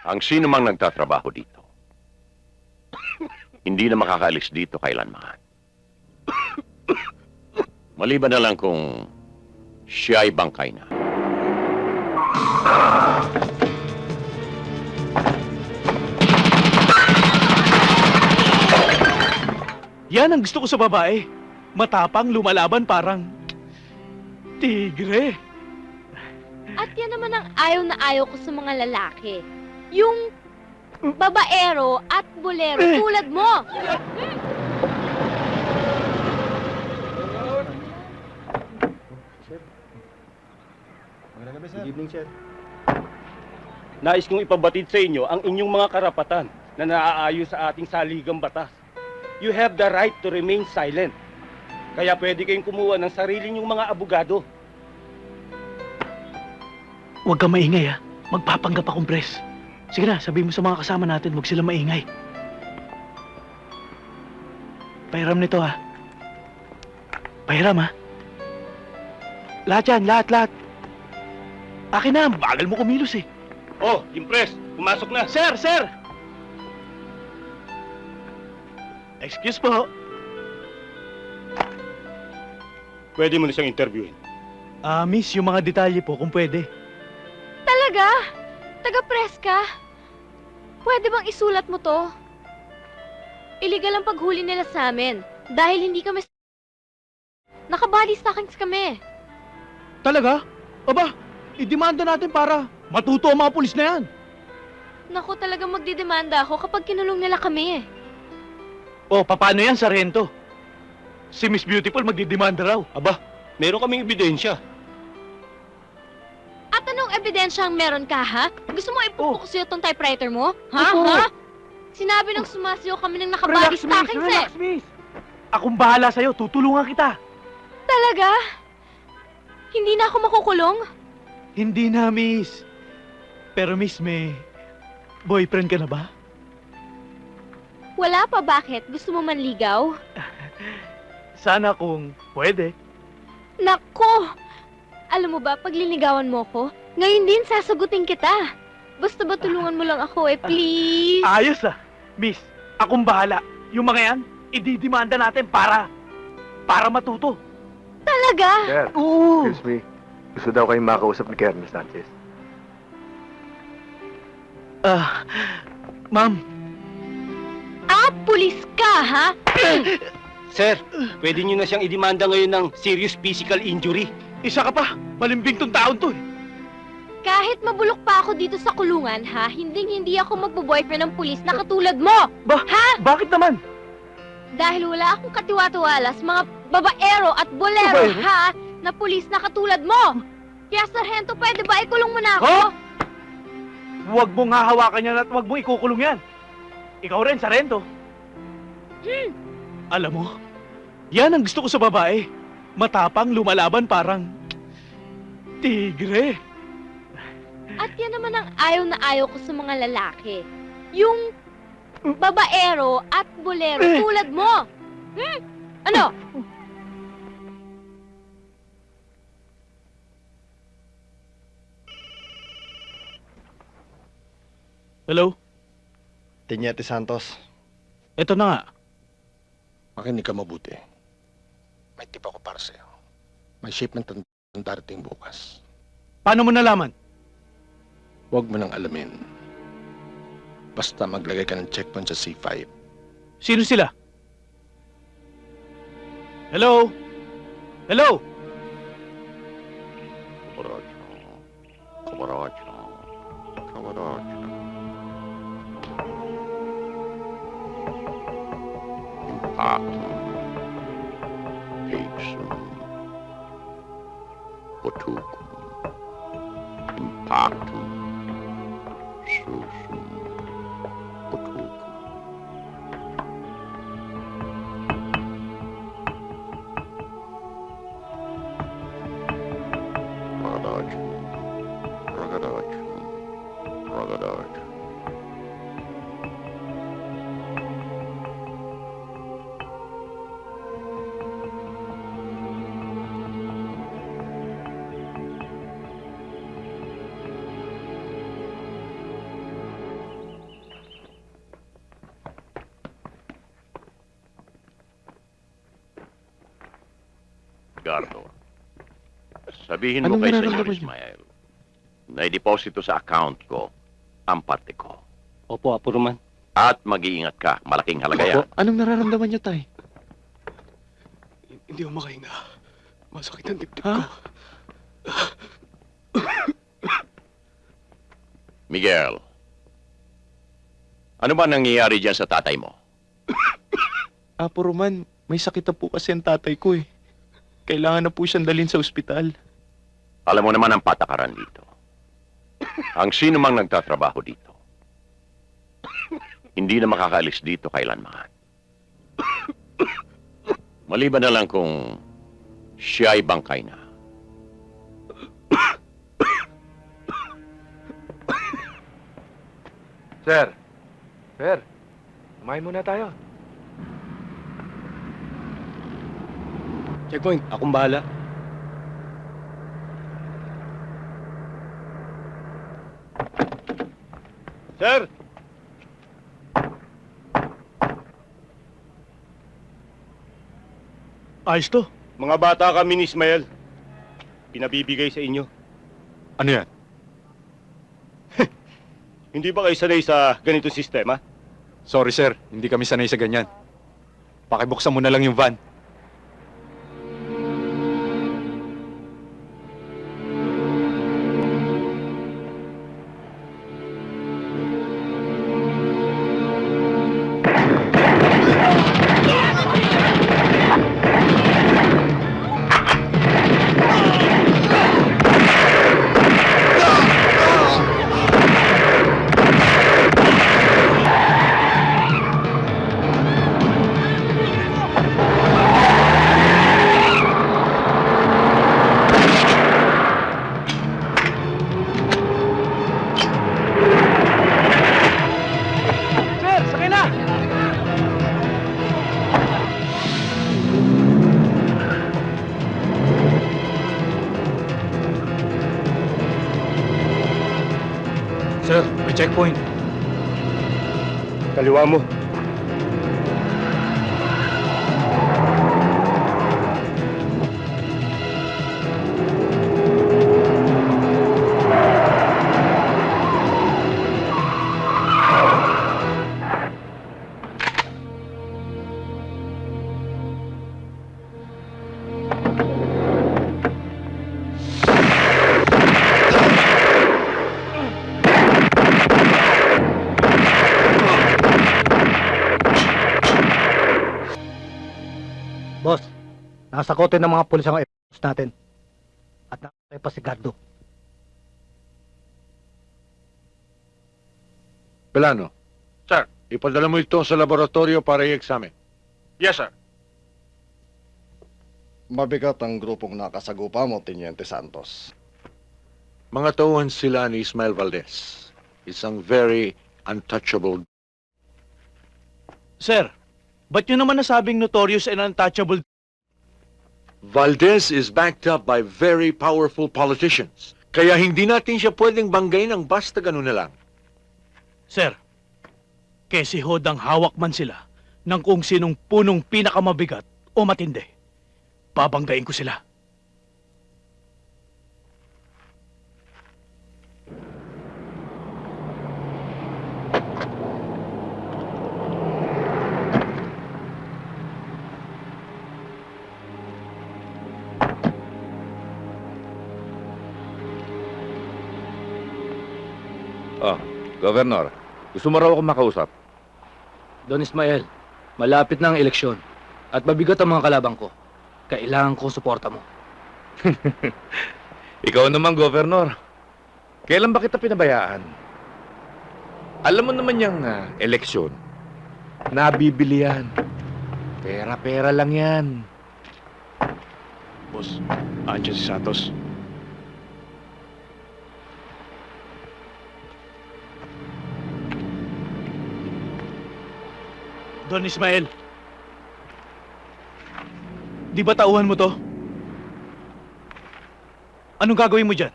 Ang sino mang nagtatrabaho dito, hindi na makakaalis dito kailanman. Maliban na lang kung siya ay bangkay na. Yan ang gusto ko sa babae. Matapang, lumalaban parang tigre. At yan naman ang ayaw na ayaw ko sa mga lalaki. Yung babaero at bolero tulad mo. Good evening, sir. Nais kong ipabatid sa inyo ang inyong mga karapatan na naaayon sa ating saligang batas. You have the right to remain silent. Kaya pwede kayong kumuha ng sarili nyong mga abogado. Huwag kang maingay ha. Magpapanggap akong pres. Sige na, sabihin mo sa mga kasama natin, huwag sila maingay. Pahiram nito ha. Pahiram ha. Lahat yan, lahat. Akin na, bagal mo kumilos eh. Oh, Impres, pumasok na. Sir! Excuse po. Pwede mo na siyang interviewin. Miss, yung mga detalye po kung pwede. Talaga? Taga-press ka? Pwede bang isulat mo to? Illegal ang paghuli nila sa amin dahil hindi kami nakabali stockings kami. Talaga? Aba, idemanda natin para matuto ang mga pulis na yan. Naku, talagang magdidemanda ako kapag kinulong nila kami. O, paano yan, Sargento? Si Miss Beautiful magdidemanda raw. Aba, meron kaming ebidensya. At anong ebidensya ang meron ka, ha? Gusto mo ipupukuso itong typewriter mo? Ha? Oo. Ha? Sinabi nang sumasayaw kami ng nakabali stockings eh. Miss. Akong bahala sa'yo, tutulungan kita. Talaga? Hindi na ako makukulong? Hindi na, Miss. Pero, Miss, may boyfriend ka na ba? Wala pa, bakit? Gusto mo manligaw? Sana kung pwede. Nako! Alam mo ba, pag linigawan mo ko, ngayon din sasagutin kita. Basta ba tulungan mo lang ako please? Ayos ah. Miss, akong bahala. Yung mga yan, ididemanda natin para matuto. Talaga? Sir, Oo. excuse me. Gusto daw kayong makausap ni Colonel Sanchez. Ma'am. Pulis ka, ha? Sir, pwede nyo na siyang idemanda ngayon ng serious physical injury. Isa ka pa. Malimbing tong taon to eh. Kahit mabulok pa ako dito sa kulungan, ha? Hindi ako magbo-boyfriend ng pulis na katulad mo. Bakit naman? Dahil wala akong katiwa-tiwala sa mga babaero at bolero, Babaero? ha? Na pulis na katulad mo. Kaya, Sargento, pwede ba ikulong mo na ako? Oh! Huwag mong hahawakan yan at huwag mong ikukulong yan. Ikaw rin, Sargento. Alam mo, yan ang gusto ko sa babae. Matapang, lumalaban parang tigre. At yan naman ang ayaw na ayaw ko sa mga lalaki. Yung babaero at bolero tulad mo. Ano? Hello? Tinyete Santos, Ito na nga. makinig ka mabuti. May tip ako para sa'yo. May shipment ang darating bukas. Paano mo nalaman? Huwag mo nang alamin. Basta maglagay ka ng checkpoint sa C5. Sino sila? Hello? Hello? Impactum, pixum, potucum, impactum, susum, potucum. Ragadacum, ragadacum. Gardo, sabihin mo Anong kay Senyor nararamdaman niyo? Ismael na i-deposito sa account ko ang parte ko. Opo, Apo Roman. At mag-iingat ka. Malaking halaga yan. Anong nararamdaman niyo, Tay? Hindi ako makahinga. Masakit ang dibdib Ha? ko. Miguel, ano ba nangyayari dyan sa tatay mo? Apo Roman, may sakit na po kasi ang tatay ko eh. Kailangan na po siyang dalhin sa ospital. Alam mo naman ang patakaran dito. Ang sino mang nagtatrabaho dito, hindi na makakaalis dito kailanman. Maliban na lang kung siya ay bangkay na. Sir! Sir! Kumain muna tayo. Checkpoint, akong bahala. Sir! Ayos to. Mga bata kami ni Ismael. Pinabibigay sa inyo. Ano yan? Hindi ba kayo sanay sa ganito sistema? Sorry sir, hindi kami sanay sa ganyan. Pakibuksan mo na lang yung van. Sir, sakay na! Sir, may checkpoint. Kaliwa mo. Boss, nasa kote ng mga pulis ang boss natin. At nakakay pa si Gardo. Belano. Sir. Ipadala mo ito sa laboratorio para i-examine. Yes, sir. Mabigat ang grupong nakasagupa mo, Teniente Santos. Mga tauhan sila ni Ismael Valdez. Isang very untouchable. Sir, ba't nyo naman nasabing notorious and untouchable? Valdez is backed up by very powerful politicians. Kaya hindi natin siya pwedeng banggain ng basta ganun na lang. Sir, kesi hodang hawak man sila ng kung sinong punong pinakamabigat o matindi. Babanggain ko sila. Governor, gusto mo raw ako makausap? Don Ismael, malapit na ang eleksyon. At mabigat ang mga kalabang ko. Kailangan kong suporta mo. Ikaw naman, Governor. Kailan ba kita pinabayaan? Alam mo naman yung eleksyon. Nabibili yan. Pera-pera lang yan. Boss, andyan si Santos. Don Ismael, di ba tauhan mo to? Anong gagawin mo dyan?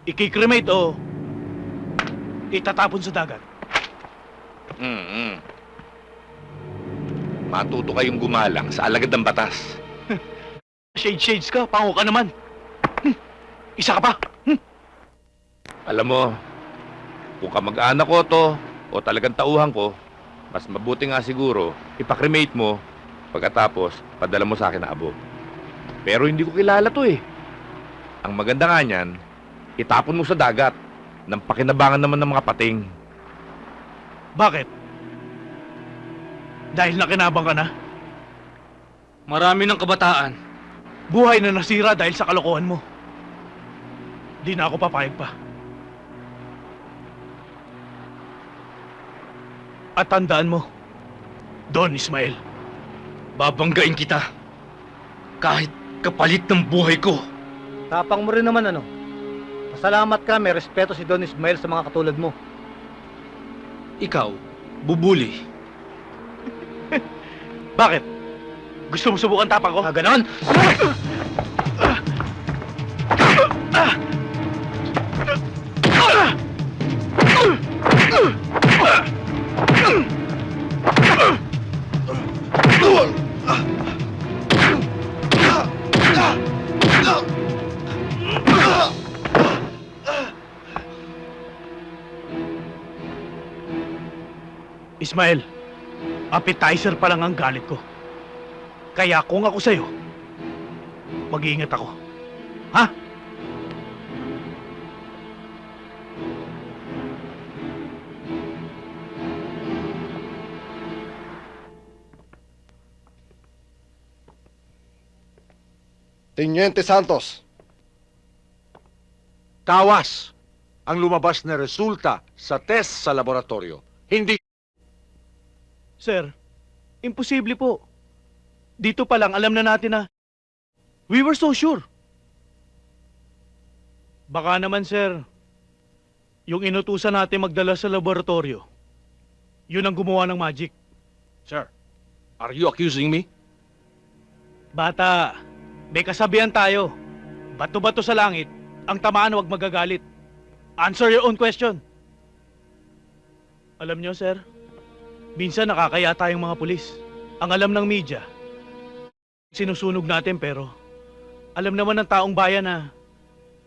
Ikikremate o itatapon sa dagat? Matuto kayong gumalang sa alagad ng batas. Shades ka, pango ka naman. Isa ka pa. Alam mo, kung kamag-anak ko to o talagang tauhan ko, mas mabuti nga siguro ipakremate mo pagkatapos padala mo sa akin na abog. Pero hindi ko kilala to eh. Ang maganda nga niyan, itapon mo sa dagat nang pakinabangan naman ng mga pating. Bakit? Dahil nakinabang ka na? Marami ng kabataan. Buhay na nasira dahil sa kalokohan mo. Di na ako papayag pa. At tandaan mo, Don Ismael, Babanggain kita. Kahit kapalit ng buhay ko. Tapang mo rin naman ano. Pasalamat ka, may respeto si Don Ismael sa mga katulad mo. Ikaw, bubuli. bakit? Gusto mo subukan tapang ko? Ganon? Ismael, appetizer pa lang ang galit ko. Kaya kung ako sa'yo, mag-iingat ako. Ha? Teniente Santos, Tawas ang lumabas na resulta sa test sa laboratorio. Hindi Sir, imposible po. Dito pa lang alam na natin na we were so sure. Baka naman, sir, yung inutusan natin magdala sa laboratorio, yun ang gumawa ng magic. Sir, are you accusing me? Bata, may kasabihan tayo. Bato-bato sa langit, ang tamaan huwag magagalit. Answer your own question. Alam nyo, sir, minsan nakakaya tayong mga pulis. Ang alam ng media, sinusunog natin pero alam naman ng taong bayan na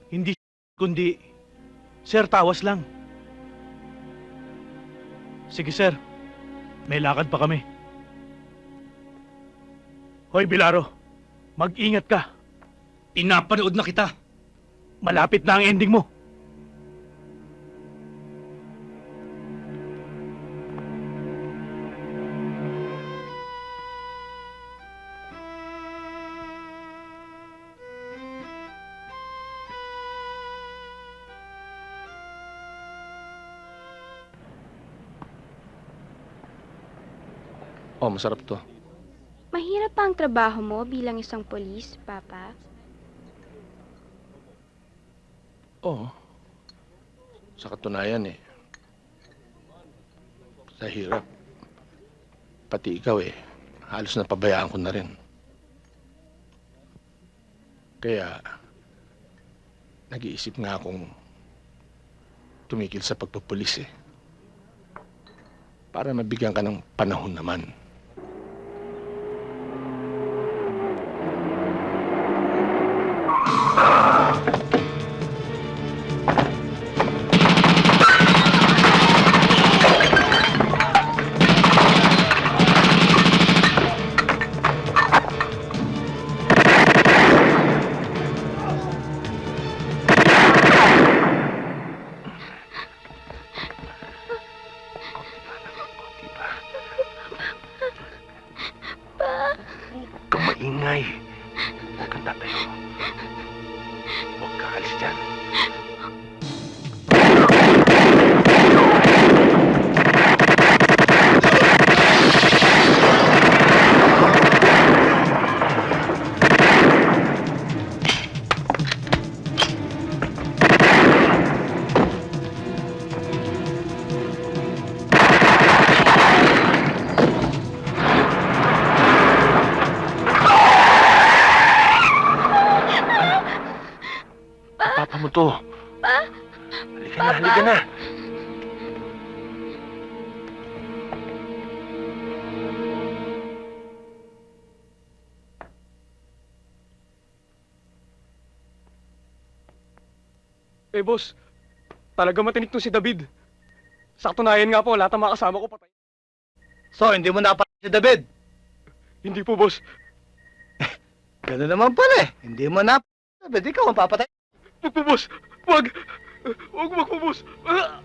hindi kundi, sir, tawas lang. Sige, sir, may lakad pa kami. Hoy, Bilaro, mag-ingat ka. Pinapanood na kita. Malapit na ang ending mo. Oh, masarap to. Mahirap pa ang trabaho mo bilang isang polis, Papa. Oo. Sa katunayan sa hirap. Pati ikaw halos napabayaan ko na rin. Kaya, nag-iisip nga akong tumigil sa pagpupulis Para mabigyan ka ng panahon naman. Ingay. Huwag kang tatayo. Huwag ka alis dyan. Papa mo to. Halika na. Eh, boss, talaga matinik to si David. Sa katunayan nga po, lahat ng mga kasama ko patay. So, hindi mo napatay si David? Hindi po, boss. Ganun naman pala eh. Hindi mo napatay si David, ikaw ang papatay. Wag po, boss. Wag. Wag po, boss. Ah!